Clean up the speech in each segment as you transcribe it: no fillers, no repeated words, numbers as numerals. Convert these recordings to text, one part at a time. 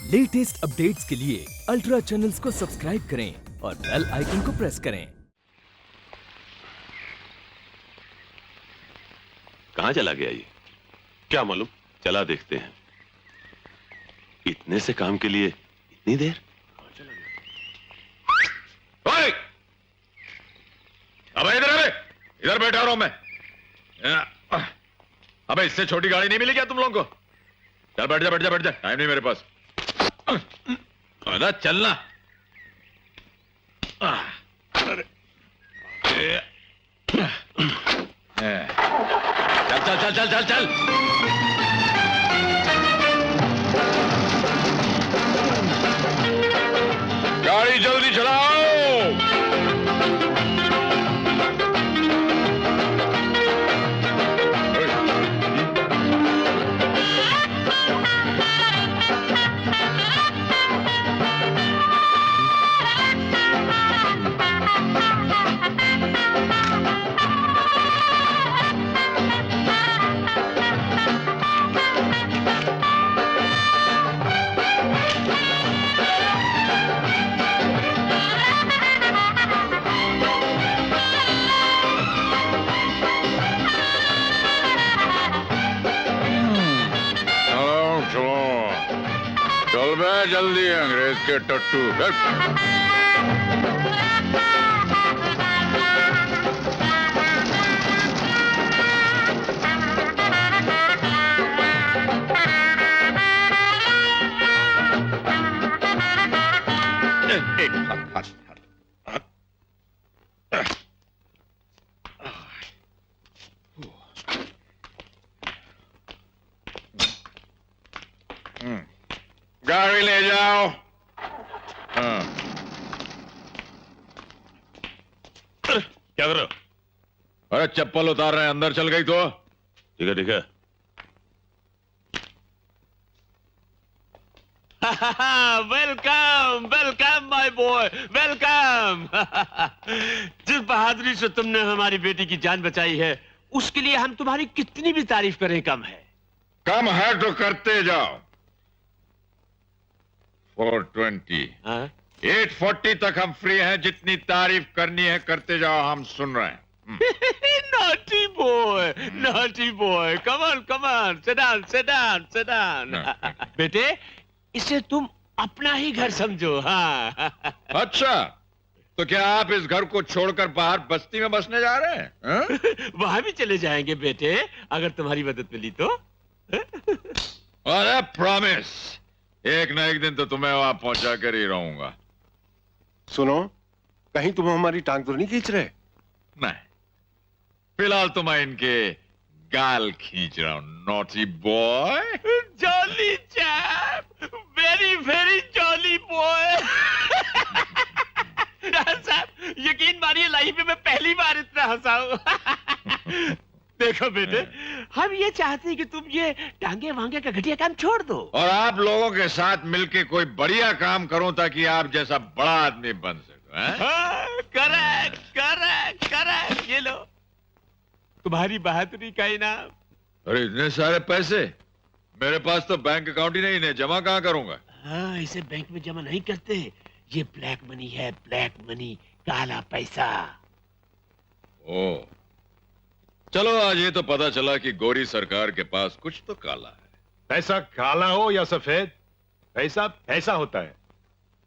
Latest updates के लिए ultra channels को सब्सक्राइब करें और बेल आइकन को प्रेस करें। कहाँ चला गया ये? क्या मालूम, चला देखते हैं। इतने से काम के लिए इतनी देर? कहाँ चला गया? ओए! अबे इधर बैठा रहा हूं मैं। अबे इससे छोटी गाड़ी नहीं मिली क्या तुम लोगों को? चल बैठ जा, टाइम नहीं मेरे पास। ना चलना। चल। गाड़ी जल्दी चलाओ। चल बे जल्दी, अंग्रेज के टट्टू। गाड़ी ले जाओ। हाँ। क्या कर रहे हो? अरे चप्पल उतार रहे हैं, अंदर चल गई तो। ठीक है। Welcome my boy, welcome. जिस बहादुरी से तुमने हमारी बेटी की जान बचाई है, उसके लिए हम तुम्हारी कितनी भी तारीफ करें कम है। कम है तो करते जाओ। 420, 840 तक हम फ्री हैं। जितनी तारीफ करनी है करते जाओ, हम सुन रहे हैं। Naughty boy, come on, sit down। बेटे, इसे तुम अपना ही घर समझो। हाँ। अच्छा, तो क्या आप इस घर को छोड़कर बाहर बस्ती में बसने जा रहे हैं? वहां भी चले जाएंगे बेटे, अगर तुम्हारी मदद मिली तो। अरे प्रॉमिस, एक ना एक दिन तो तुम्हें वहां पहुंचा कर ही रहूंगा। सुनो, कहीं तुम हमारी टांग तो नहीं खींच रहे? नहीं, फिलहाल तो मैं इनके गाल खींच रहा हूं। Naughty boy. Jolly chap, very jolly boy. साहब, यकीन मानिए लाइफ में मैं पहली बार इतना हंसा हूं। देखो बेटे, हम ये चाहते हैं कि तुम ये टांगे वांगे का घटिया काम छोड़ दो और आप लोगों के साथ मिलके कोई बढ़िया काम करूं, ताकि आप जैसा बड़ा आदमी बन सको। करेक्ट। ये लो तुम्हारी बहादुरी का इनाम। अरे इतने सारे पैसे मेरे पास तो बैंक अकाउंट ही नहीं, इन्हें जमा कहां करूंगा? हाँ, इसे बैंक में जमा नहीं करते, ये ब्लैक मनी है, ब्लैक मनी, काला पैसा। ओ, चलो आज ये तो पता चला कि गोरी सरकार के पास कुछ तो काला है। पैसा काला हो या सफेद, पैसा ऐसा होता है।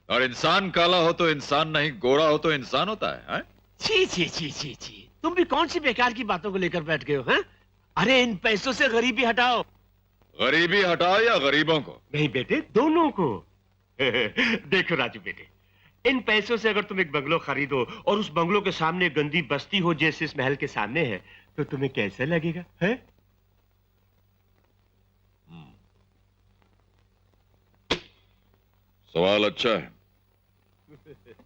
और इंसान काला हो तो इंसान नहीं, गोरा हो तो इंसान होता है। छी। तुम भी कौन सी बेकार की बातों को लेकर बैठ गए हो? हैं? अरे इन पैसों से गरीबी हटाओ। गरीबी हटाओ या गरीबों को? नहीं बेटे, दोनों को। देखो राजू बेटे, इन पैसों से अगर तुम एक बंगलो खरीदो और उस बंगलो के सामने गंदी बस्ती हो जैसे इस महल के सामने है, तो तुम्हें कैसा लगेगा? है? सवाल अच्छा है,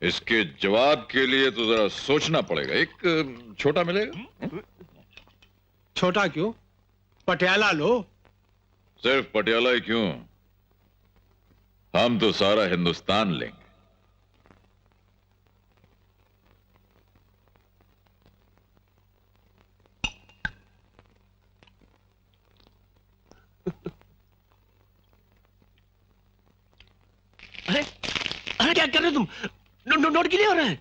इसके जवाब के लिए तो जरा सोचना पड़ेगा। एक छोटा मिलेगा? छोटा क्यों, पटियाला लो। सिर्फ पटियाला ही क्यों, हम तो सारा हिंदुस्तान लेंगे। क्या कर रहे हो तुम? नोट के लिए हो रहे हैं?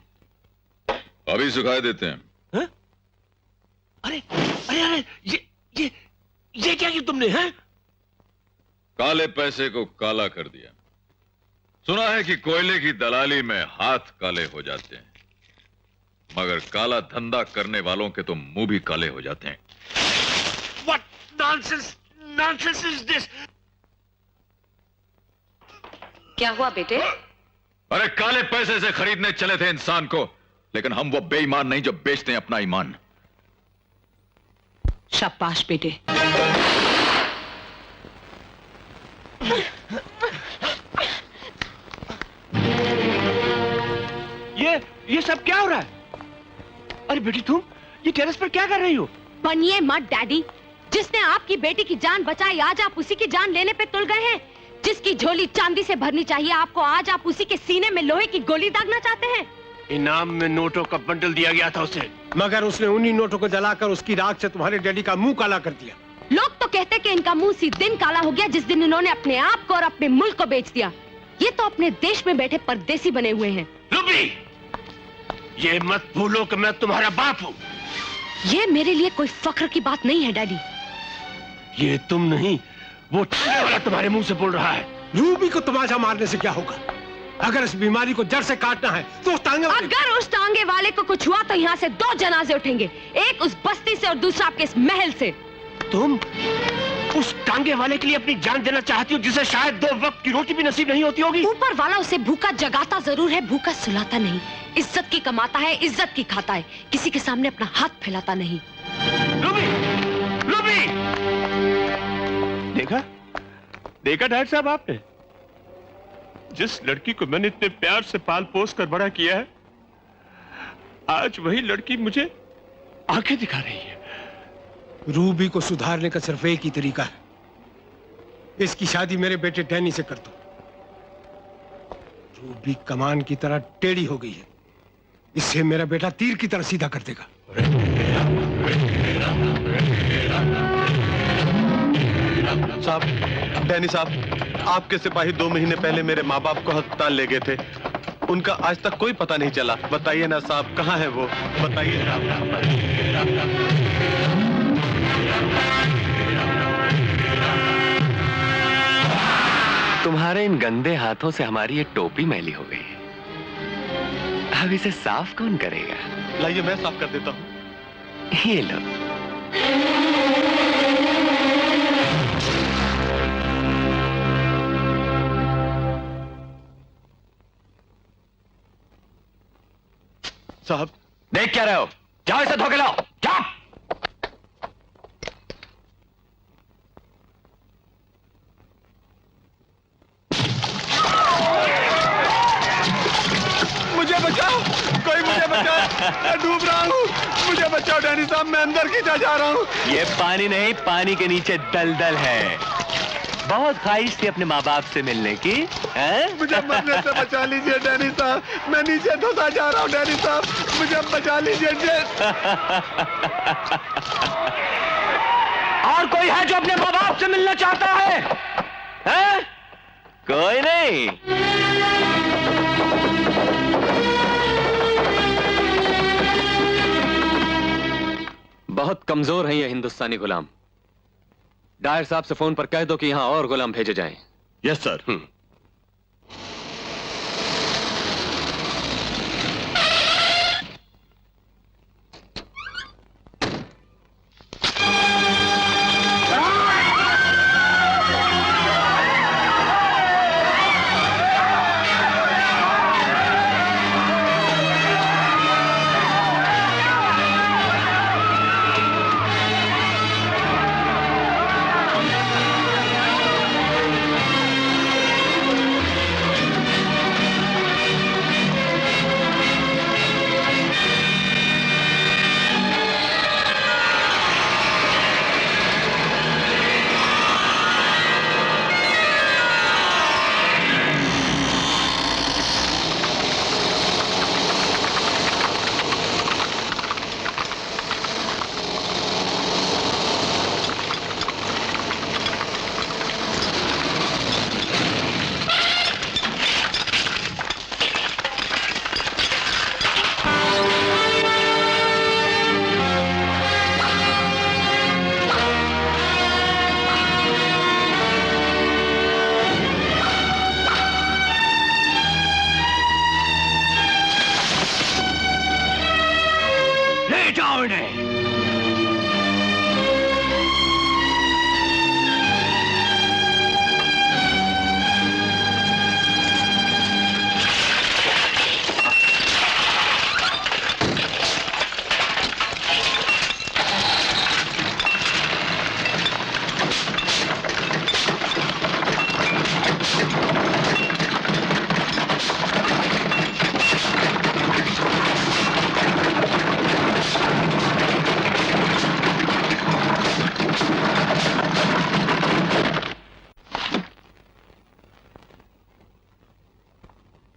अभी सुखाए देते हैं। हाँ? अरे अरे अरे ये क्या किया तुमने? हैं? काले पैसे को काला कर दिया। सुना है कि कोयले की दलाली में हाथ काले हो जाते हैं, मगर काला धंधा करने वालों के तो मुंह भी काले हो जाते हैं। What nonsense is this? क्या हुआ बेटे? अरे काले पैसे से खरीदने चले थे इंसान को, लेकिन हम वो बेईमान नहीं जो बेचते हैं अपना ईमान। शाबाश बेटे। ये सब क्या हो रहा है? अरे बेटी तुम ये टेरेस पर क्या कर रही हो? बनिए मत डैडी। जिसने आपकी बेटी की जान बचाई, आज आप उसी की जान लेने पे तुल गए हैं। जिसकी झोली चांदी से भरनी चाहिए आपको, आज आप उसी के सीने में लोहे की गोली दागना चाहते हैं। इनाम में नोटों का बंडल दिया गया था उसे, मगर उसने उन्हीं नोटों को जलाकर उसकी राख से तुम्हारे डैडी का मुंह काला कर दिया। लोग तो कहते कि इनका मुंह उसी दिन काला हो गया जिस दिन इन्होंने अपने आप को और अपने मुल्क को बेच दिया। ये तो अपने देश में बैठे परदेसी बने हुए हैं। रूबी, ये मत भूलो कि मैं तुम्हारा बाप हूँ। ये मेरे लिए कोई फख्र की बात नहीं है डैडी। ये तुम नहीं, वो टांगे वाला तुम्हारे मुंह से बोल रहा है। रूबी को तमाचा मारने से क्या होगा? अगर इस बीमारी को जड़ से काटना है तो उस टांगे वाले... अगर उस टांगे वाले को कुछ हुआ तो यहाँ से 2 जनाजे उठेंगे, एक उस बस्ती से और दूसरा आपके इस महल से। तुम उस टांगे वाले के लिए अपनी जान देना चाहती हो, जिसे शायद 2 वक्त की रोटी भी नसीब नहीं होती होगी। ऊपर वाला उसे भूखा जगाता जरूर है, भूखा सुलाता नहीं। इज्जत की कमाता है, इज्जत की खाता है, किसी के सामने अपना हाथ फैलाता नहीं। Ruby, Ruby! देखा डॉक्टर साहब, आपने जिस लड़की को मैंने इतने प्यार से पाल पोस कर बड़ा किया है, आज वही लड़की मुझे आंखें दिखा रही है। रूबी को सुधारने का सिर्फ एक ही तरीका है, इसकी शादी मेरे बेटे डैनी से कर दो। रूबी कमान की तरह टेढ़ी हो गई है, इससे मेरा बेटा तीर की तरह सीधा कर देगा। साहब, डैनी साहब, आपके सिपाही 2 महीने पहले मेरे माँ बाप को अस्पताल ले गए थे। उनका आज तक कोई पता नहीं चला। बताइए ना साहब, कहाँ है वो? बताइए साहब। तुम्हारे इन गंदे हाथों से हमारी ये टोपी मैली हो गई है। अब इसे साफ कौन करेगा? लाइए मैं साफ कर देता हूँ। ये लो। साहब, देख क्या रहे हो? जाओ इसे धो के लाओ, जाओ। मुझे बचाओ, कोई मुझे बचाओ, मैं डूब रहा हूँ। मुझे बचाओ डैनी साहब, मैं अंदर खींचा जा रहा हूँ। ये पानी नहीं, पानी के नीचे दलदल है। बहुत ख्वाहिश थी अपने माँ बाप से मिलने की, हैं? मुझे मरने से बचा लीजिए डैनी साहब, मैं नीचे धंसा जा रहा हूँ। डैनी साहब, मुझे बचा लीजिए। और कोई है जो अपने माँ बाप से मिलना चाहता है? हैं? कोई नहीं। बहुत कमजोर हैं ये हिंदुस्तानी गुलाम। डायर साहब से फोन पर कह दो कि यहां और गुलाम भेजे जाएं। Yes sir.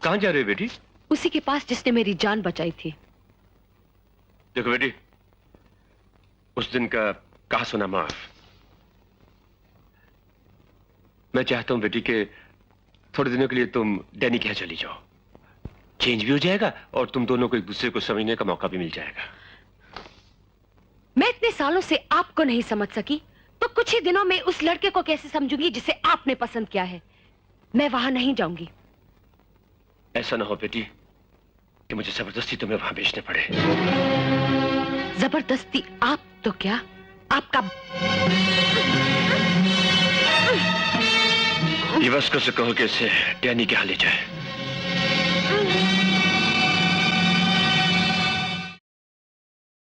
कहाँ जा रहे हो बेटी? उसी के पास जिसने मेरी जान बचाई थी। देखो बेटी, उस दिन का कहा सुना माफ। मैं चाहता हूं बेटी कि थोड़े दिनों के लिए तुम डैनी के यहाँ चली जाओ। चेंज भी हो जाएगा और तुम दोनों को एक दूसरे को समझने का मौका भी मिल जाएगा। मैं इतने सालों से आपको नहीं समझ सकी तो कुछ ही दिनों में उस लड़के को कैसे समझूंगी जिसे आपने पसंद किया है। मैं वहां नहीं जाऊंगी। ऐसा ना हो बेटी कि मुझे जबरदस्ती तुम्हें वहां भेजने पड़े। जबरदस्ती आप तो क्या, आपका ये बस को से कहो कि इसे डैनी के यहाँ ले जाए।